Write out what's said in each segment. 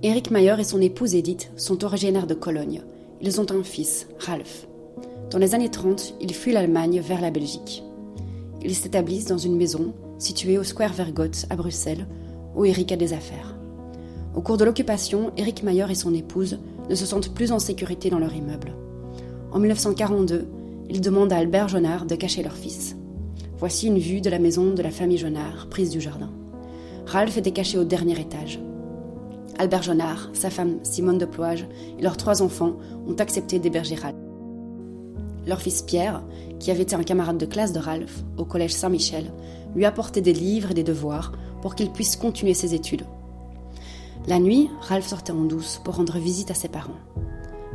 Éric Mayer et son épouse Edith sont originaires de Cologne. Ils ont un fils, Ralph. Dans les années 30, ils fuient l'Allemagne vers la Belgique. Ils s'établissent dans une maison située au Square Vergote à Bruxelles, où Éric a des affaires. Au cours de l'occupation, Éric Mayer et son épouse ne se sentent plus en sécurité dans leur immeuble. En 1942, ils demandent à Albert Jonard de cacher leur fils. Voici une vue de la maison de la famille Jonard, prise du jardin. Ralph était caché au dernier étage. Albert Jonard, sa femme Simone de Ploage et leurs 3 enfants ont accepté d'héberger Ralph. Leur fils Pierre, qui avait été un camarade de classe de Ralph au collège Saint-Michel, lui apportait des livres et des devoirs pour qu'il puisse continuer ses études. La nuit, Ralph sortait en douce pour rendre visite à ses parents.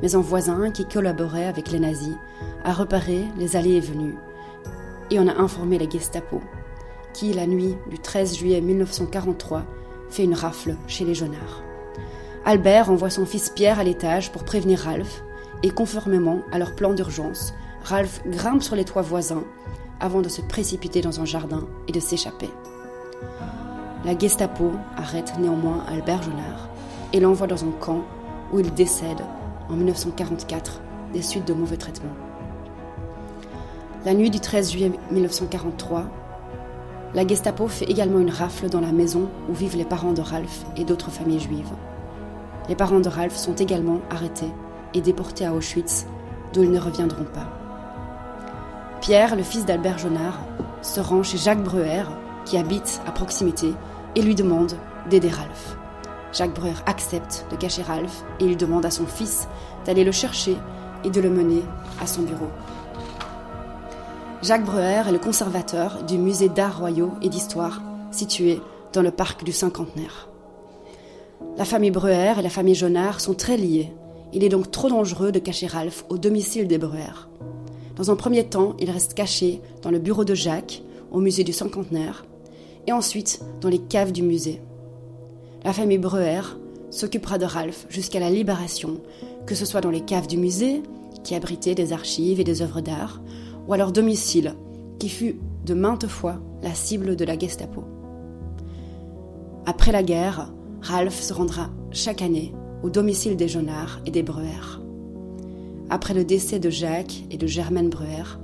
Mais un voisin qui collaborait avec les nazis a repéré les allées et venues et en a informé la Gestapo, qui, la nuit du 13 juillet 1943, fait une rafle chez les Jonard. Albert envoie son fils Pierre à l'étage pour prévenir Ralph et, conformément à leur plan d'urgence, Ralph grimpe sur les toits voisins avant de se précipiter dans un jardin et de s'échapper. La Gestapo arrête néanmoins Albert Jonard et l'envoie dans un camp où il décède en 1944 des suites de mauvais traitements. La nuit du 13 juillet 1943, la Gestapo fait également une rafle dans la maison où vivent les parents de Ralph et d'autres familles juives. Les parents de Ralph sont également arrêtés et déportés à Auschwitz, d'où ils ne reviendront pas. Pierre, le fils d'Albert Jonard, se rend chez Jacques Breuer, qui habite à proximité, et lui demande d'aider Ralph. Jacques Breuer accepte de cacher Ralph et il demande à son fils d'aller le chercher et de le mener à son bureau. Jacques Breuer est le conservateur du musée d'art royaux et d'histoire situé dans le parc du Cinquantenaire. La famille Breuer et la famille Jonard sont très liées. Il est donc trop dangereux de cacher Ralph au domicile des Breuer. Dans un premier temps, il reste caché dans le bureau de Jacques, au musée du Cinquantenaire, et ensuite dans les caves du musée. La famille Breuer s'occupera de Ralph jusqu'à la libération, que ce soit dans les caves du musée, qui abritaient des archives et des œuvres d'art, ou à leur domicile, qui fut de maintes fois la cible de la Gestapo. Après la guerre, Ralph se rendra chaque année au domicile des Jonard et des Breuer. Après le décès de Jacques et de Germaine Breuer,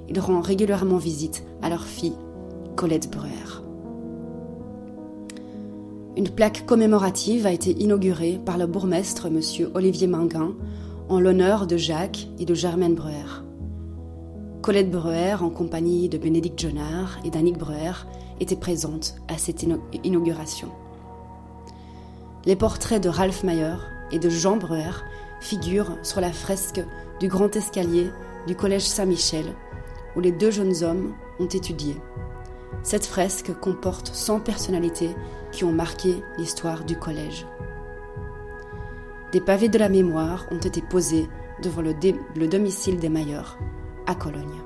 il rend régulièrement visite à leur fille, Colette Breuer. Une plaque commémorative a été inaugurée par le bourgmestre M. Olivier Minguin en l'honneur de Jacques et de Germaine Breuer. Colette Breuer, en compagnie de Bénédicte Jonard et d'Annick Breuer, était présente à cette inauguration. Les portraits de Ralph Mayer et de Jean Breuer figurent sur la fresque du grand escalier du collège Saint-Michel, où les 2 jeunes hommes ont étudié. Cette fresque comporte 100 personnalités qui ont marqué l'histoire du collège. Des pavés de la mémoire ont été posés devant le domicile des Mayer, à Cologne.